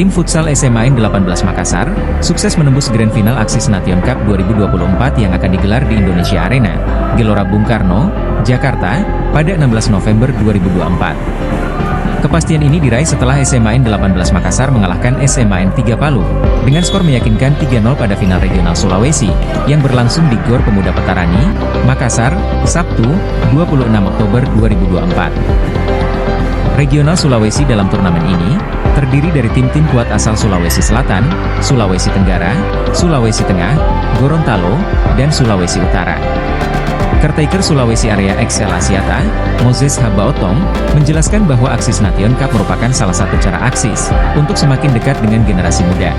Tim futsal SMA N 18 Makassar, sukses menembus Grand Final Axis Nation Cup 2024 yang akan digelar di Indonesia Arena, Gelora Bung Karno, Jakarta, pada 16 November 2024. Kepastian ini diraih setelah SMA N 18 Makassar mengalahkan SMA N 3 Palu, dengan skor meyakinkan 3-0 pada final regional Sulawesi, yang berlangsung di Gor Pemuda Petarani, Makassar, Sabtu, 26 Oktober 2024. Regional Sulawesi dalam turnamen ini, terdiri dari tim-tim kuat asal Sulawesi Selatan, Sulawesi Tenggara, Sulawesi Tengah, Gorontalo, dan Sulawesi Utara. Caretaker Sulawesi Area XL Asiata, Moses Habaotong, menjelaskan bahwa Axis Nation Cup merupakan salah satu cara Axis untuk semakin dekat dengan generasi muda.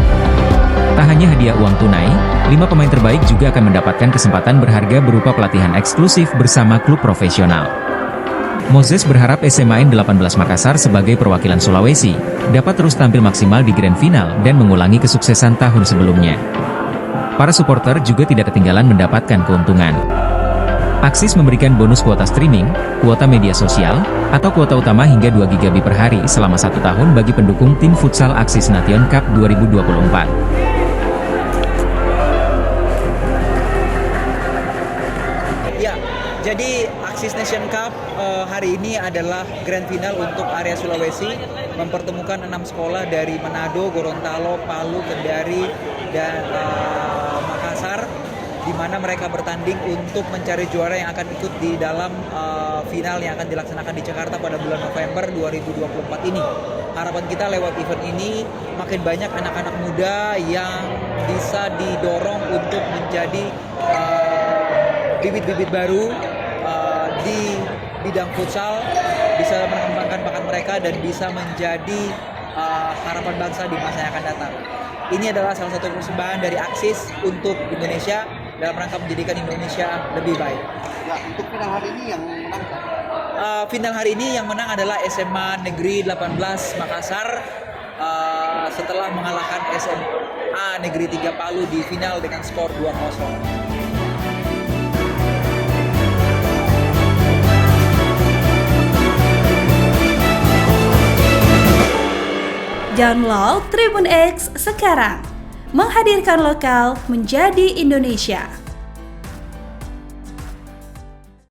Tak hanya hadiah uang tunai, 5 pemain terbaik juga akan mendapatkan kesempatan berharga berupa pelatihan eksklusif bersama klub profesional. Moses berharap SMA N 18 Makassar sebagai perwakilan Sulawesi, dapat terus tampil maksimal di Grand Final dan mengulangi kesuksesan tahun sebelumnya. Para supporter juga tidak ketinggalan mendapatkan keuntungan. Axis memberikan bonus kuota streaming, kuota media sosial, atau kuota utama hingga 2 GB per hari selama 1 tahun bagi pendukung tim futsal Axis Nation Cup 2024. Ya, jadi Axis Nation Cup hari ini adalah Grand Final untuk area Sulawesi, mempertemukan 6 sekolah dari Manado, Gorontalo, Palu, Kendari, dan Makassar, di mana mereka bertanding untuk mencari juara yang akan ikut di dalam final yang akan dilaksanakan di Jakarta pada bulan November 2024 ini. Harapan kita lewat event ini, makin banyak anak-anak muda yang bisa didorong untuk menjadi bibit-bibit baru di bidang futsal, bisa mengembangkan bakat mereka dan bisa menjadi harapan bangsa di masa yang akan datang. Ini adalah salah satu persembahan dari Axis untuk Indonesia dalam rangka menjadikan Indonesia lebih baik. Ya, untuk final hari ini yang menang? Final hari ini yang menang adalah SMA Negeri 18 Makassar setelah mengalahkan SMA Negeri 3 Palu di final dengan skor 2-0. Download Tribun X sekarang, menghadirkan lokal menjadi Indonesia.